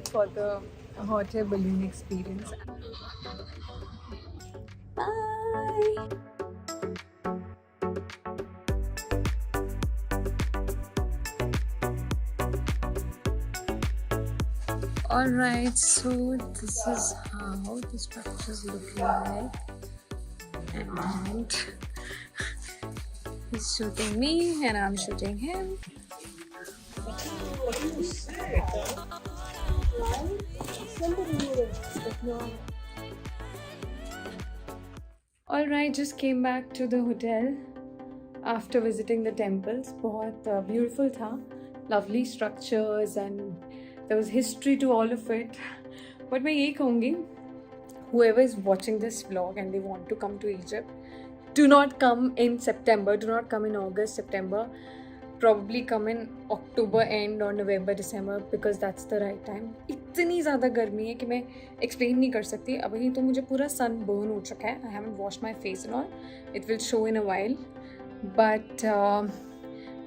for the hot air balloon experience. Bye! Alright, so this is how the structures look like. And he's shooting me and I'm shooting him. Alright, just came back to the hotel after visiting the temples. बहुत beautiful था, lovely structures and there was history to all of it. But मैं ये कहूँगी, whoever is watching this vlog and they want to come to Egypt, do not come in September, do not come in August, September. Probably come in October end or November, December because that's the right time. इतनी ज़्यादा गर्मी है कि मैं explain नहीं कर सकती. अभी तो मुझे पूरा sun burn हो चुका है. I haven't washed my face and all. It will show in a while. But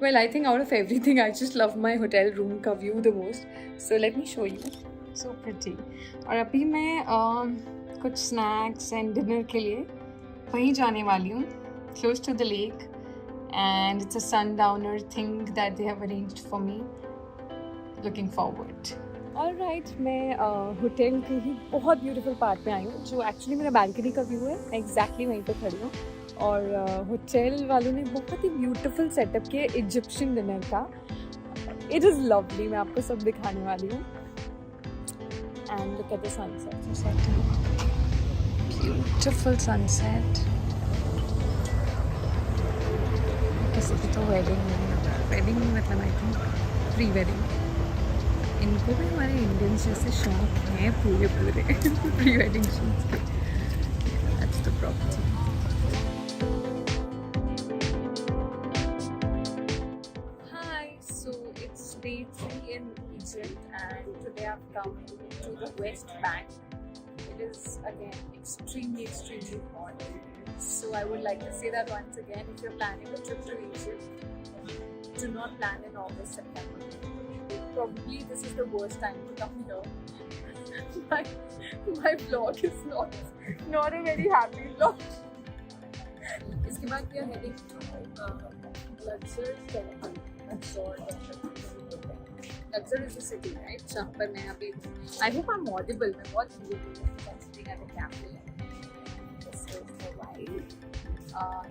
well, I think out of everything, I just love my hotel room का view the most. So let me show you. So pretty. और अभी मैं कुछ snacks and dinner के लिए वहीं जाने वाली हूँ. Close to the lake. And it's a sundowner thing that they have arranged for me. Looking forward. Alright, मैं होटल के ही बहुत ब्यूटीफुल पार्ट में आई हूँ जो एक्चुअली मेरा बालकनी का व्यू है. मैं एग्जैक्टली वहीं पे खड़ी हूँ और होटल वालों ने बहुत ही ब्यूटीफुल सेटअप किया इजिप्शियन डिनर का. It is lovely. मैं आपको सब दिखाने वाली हूँ. And look at the sunset. Beautiful sunset. किसी की तो वेडिंग मतलब आई थिंक प्री वेडिंग. इनको भी हमारे इंडियंस जैसे शौक हैं पूरे प्री वेडिंग शूट्स के. That's the property. Hi, so it's day 3 in Egypt and today I've come to the West Bank. It is again extremely hot. So I would like to say that once again, if you're planning a trip to Egypt, do not plan in August, September. Probably this is the worst time to come here. My vlog is not a very happy vlog. इसके बाद we are heading to Luxor Temple. Luxor is the city, right? जहाँ पर मैं अभी I hope I'm audible. मैं बहुत sitting at a cafe.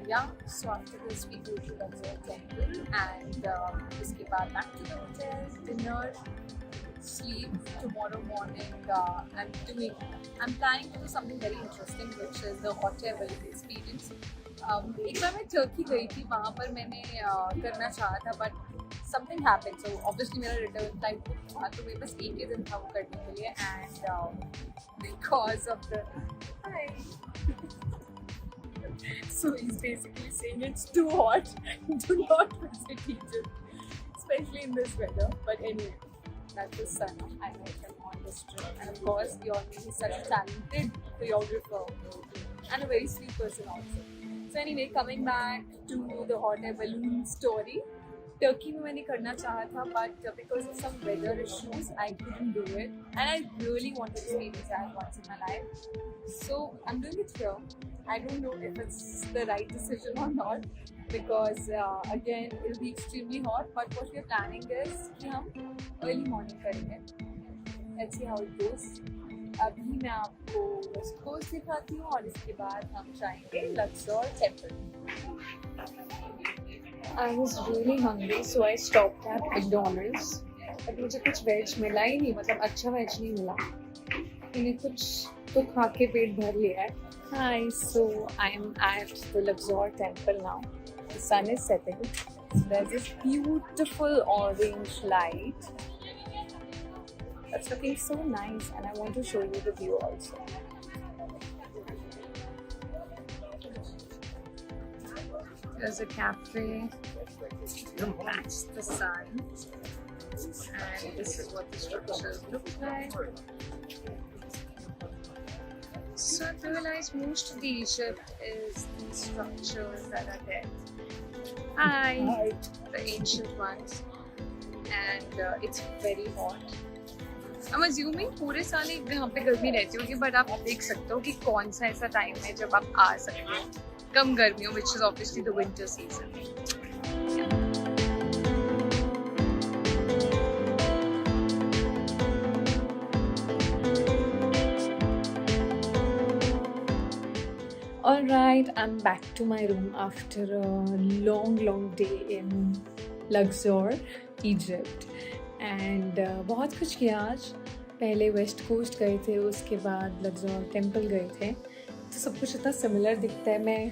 Yeah, so after this we go to Luxor Temple and उसके बाद back to the hotel, dinner, sleep. Tomorrow morning I'm planning to do something very interesting, which is the hot air balloon experience. एक बार मैं Turkey गई थी, वहाँ पर मैंने करना चाहा था but something happened, so obviously मेरा return flight book था तो मेरे पास एक ही दिन था वो करने के लिए and because of the so he's basically saying it's too hot. Do not visit Egypt, especially in this weather. But anyway, that's the sun. I met him on this trip, and of course, he's such a talented choreographer and a very sweet person also. So anyway, coming back to the hot air balloon story. Turkey में मैंने करना चाहा था, but because of some weather issues, I couldn't do it. And I really wanted to experience that once in my life. So I'm doing it here. I don't know if it's the right decision or not because again it'll be extremely hot. But what we're planning is कि हम early morning करेंगे. Let's see how it goes. अभी मैं आपको West Coast दिखाती हूँ और इसके बाद हम जाएंगे Luxor Temple. I was really hungry, so I stopped at McDonald's. But मुझे कुछ वेज मिला ही नहीं, मतलब अच्छा वेज नहीं मिला. मैंने कुछ तो खा के पेट भर लिया है. Hi, so I am at the Luxor Temple now. The sun is setting. So there's this beautiful orange light. That's looking so nice, and I want to show you the view also. There's a cafe to match the sun, and this is what the structures look like. So I realized most of the Egypt is the structures that are there. Hi. The ancient ones, and it's very hot. I'm assuming पूरे साल ही यहाँ पे गर्मी रहती होगी, but आप देख सकते हो कि कौन सा ऐसा टाइम है जब आप आ सकते हो कम गर्मियों, which is obviously the winter season. Alright, I'm back to my room after a long day in Luxor, Egypt. And बहुत कुछ किया आज. पहले वेस्ट कोस्ट गए थे, उसके बाद लग्जोर टेम्पल गए थे. तो सब कुछ इतना सिमिलर दिखता है, मैं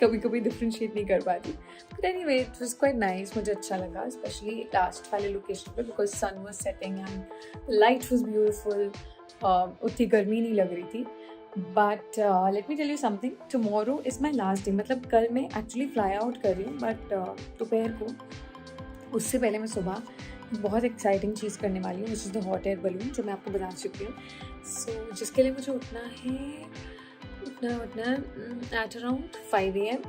कभी कभी डिफ्रेंशिएट नहीं कर पाती. But anyway it was quite nice. मुझे अच्छा लगा, स्पेशली लास्ट वाले लोकेशन पे, because sun was setting and light was beautiful. उतनी गर्मी नहीं लग रही थी. But let me tell you something, tomorrow is my last day. मतलब कल मैं एक्चुअली फ्लाई आउट कर रही हूँ, बट दोपहर को, उससे पहले मैं सुबह बहुत एक्साइटिंग चीज़ करने वाली हूँ, which is the hot air balloon, जो मैं आपको बता चुकी हूँ. सो जिसके लिए मुझे उठना एट अराउंड 5 AM.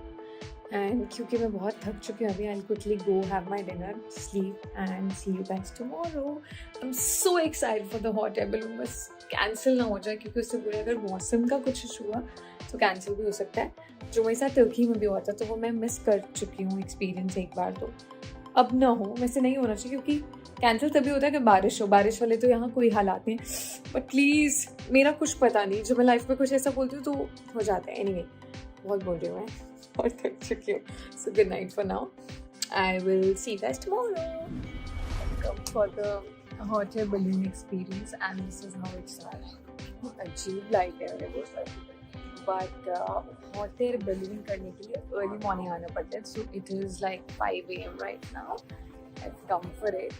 एंड क्योंकि मैं बहुत थक चुकी हूँ अभी, I quickly go have my dinner, sleep and see you guys tomorrow. I am so excited for the hot air balloon. बस कैंसिल ना हो जाए, क्योंकि उससे बुरे अगर मौसम का कुछ इशू हुआ तो कैंसिल भी हो सकता है. जो मेरे साथ तुर्की में भी हुआ था, तो वो मैं मिस कर चुकी हूँ एक्सपीरियंस एक बार. तो अब ना हो, वैसे नहीं होना चाहिए, क्योंकि कैंसिल तभी होता है कि बारिश हो. बारिश वाले तो यहाँ कोई हालात नहीं. बट प्लीज़, मेरा कुछ पता नहीं, जब मैं लाइफ में कुछ ऐसा बोलती हूँ तो हो जाता है. एनीवे, बहुत बोल रही हूँ मैं, बहुत थक चुकी हूँ. So good night for now. I will see you guys tomorrow. Come for the hot air balloon experience, and this is how it's. अजीब लाइट है मेरे को, बट हॉट एयर बलून करने के लिए अर्ली मॉर्निंग आना पड़ता है. So it is like 5 AM right now. I come for it.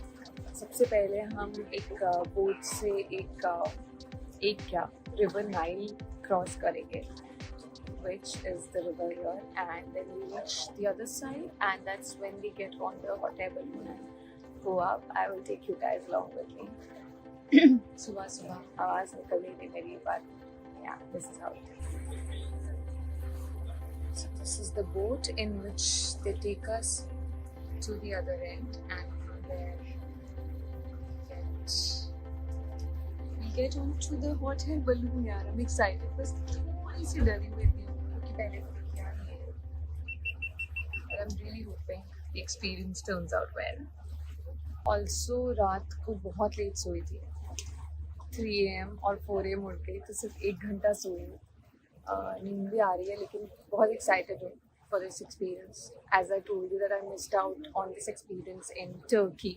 सबसे पहले हम एक बोट से एक क्या रिवर नाइल क्रॉस करेंगे, which is the river here, and then we reach the other side, and that's when we get on the hot air balloon and go up. I will take you guys along with me. सुबह आवाज़ निकल रही थी मेरी, but yeah, this is how it is. So this is the boat in which they take us to the other end, and from there we get onto the hot air balloon. यार, I'm excited, बस थोड़ी सी डरी हुई थी क्योंकि पहले तो किया नहीं है. But I'm really hoping the experience turns out well. Also रात को बहुत लेट सोई थी, 3 AM और 4 AM उठ गई, तो सिर्फ 1 घंटा सोई हूँ. नींद भी आ रही है, लेकिन बहुत एक्साइटेड हूँ for this experience. As I told you that I missed out on this experience in Turkey.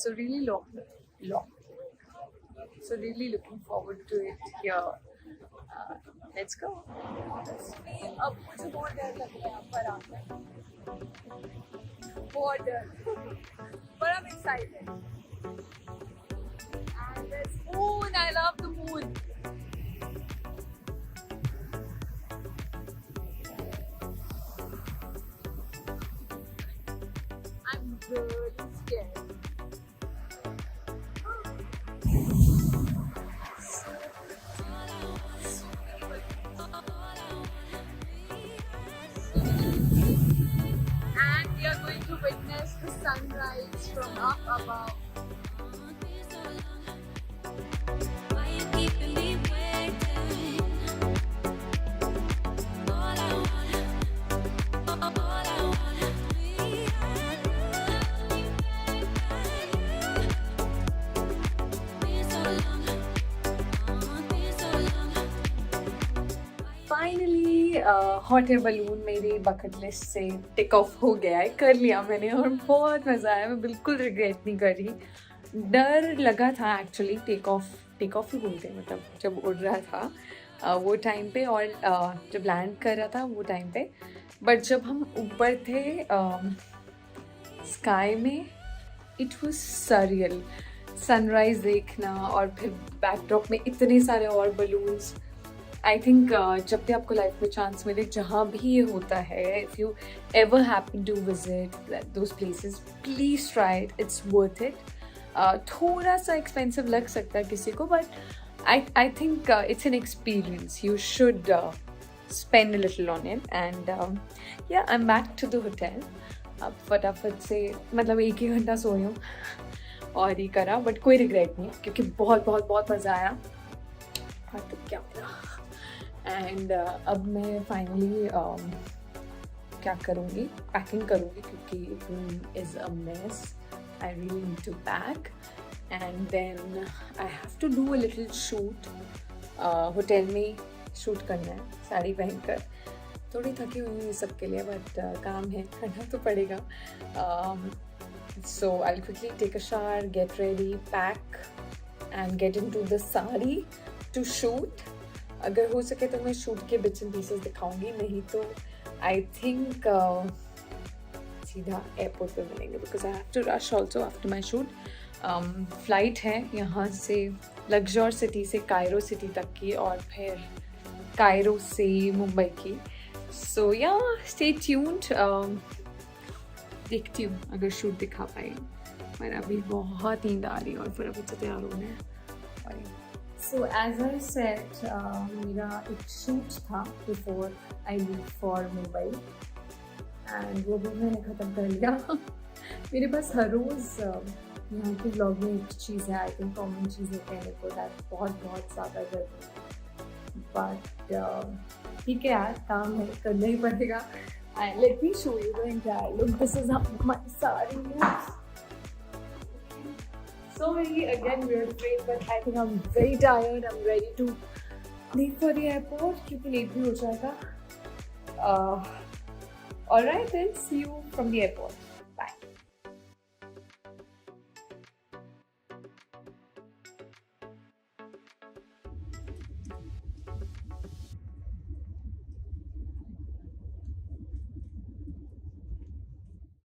So really long. So really looking forward to it here. Let's go. अब मुझे बहुत डर लग रहा है यहाँ पर आकर, बहुत डर, but I'm excited. And this moon, I love the moon. I'm really scared. And we are going to witness the sunrise from up above. Finally hot air balloon मेरी बकेट लिस्ट से टिक ऑफ हो गया है, कर लिया मैंने, और बहुत मज़ा आया. मैं बिल्कुल रिग्रेट नहीं कर रही. डर लगा था एक्चुअली, टेक ऑफ ही बोलते हैं, मतलब जब उड़ रहा था वो टाइम पे, और जब लैंड कर रहा था वो टाइम पे. बट जब हम ऊपर थे स्काई में, इट वाज सरियल. सनराइज देखना और फिर बैकड्रॉप में इतने सारे और बलून्स. आई थिंक जब भी आपको लाइफ में चांस मिले, जहाँ भी ये होता है, if you ever happen to visit those places, please try it. It's worth it. थोड़ा सा एक्सपेंसिव लग सकता है किसी को, but I think it's an experience. You should spend a little on it. And yeah, I'm back to the hotel. अब फटाफट से, मतलब 1 ही घंटा सोई हूँ, और ही करा, बट कोई रिग्रेट नहीं क्योंकि बहुत बहुत बहुत मज़ा आया। हाँ तो क्या मेरा एंड अब मैं फाइनली क्या करूँगी, पैकिंग करूँगी क्योंकि room is a mess, I really need to pack and then I have to do a little shoot. Hotel में शूट करना है साड़ी पहनकर, थोड़ी थकी हुई हूँ सबके लिए, बट काम है, करना तो पड़ेगा। So I will quickly take a shower, get ready, pack and get into the sari to shoot. अगर हो सके तो मैं शूट के बिट्स एंड पीसेस दिखाऊंगी, नहीं तो आई थिंक सीधा एयरपोर्ट पे मिलेंगे because I have to rush also after my shoot. Flight है यहाँ से लग्जोर सिटी से कायरो सिटी तक की और फिर कायरो से मुंबई की। सो या स्टे ट्यून्ड, देखती हूँ अगर शूट दिखा पाए, पर अभी बहुत नींद आ रही है और फिर अभी तो तैयार होना है। सो एज आई सेड, मेरा एक शूट था before I leave for Mumbai and वो भी मैंने ख़त्म कर लिया। मेरे पास हर रोज़ यहाँ के ब्लॉग में एक चीज़ है, आई थिंक कॉमन चीज़ है कहने को, दैट बहुत बहुत ज़्यादा जरूरी है, बट ठीक है यार, काम है, करना ही पड़ेगा। And let me show you the entire look, this is my sari. So many again weird frame, but I think I'm very tired. I'm ready to leave for the airport क्योंकि लेट भी हो जाएगा। All right then, see you from the airport.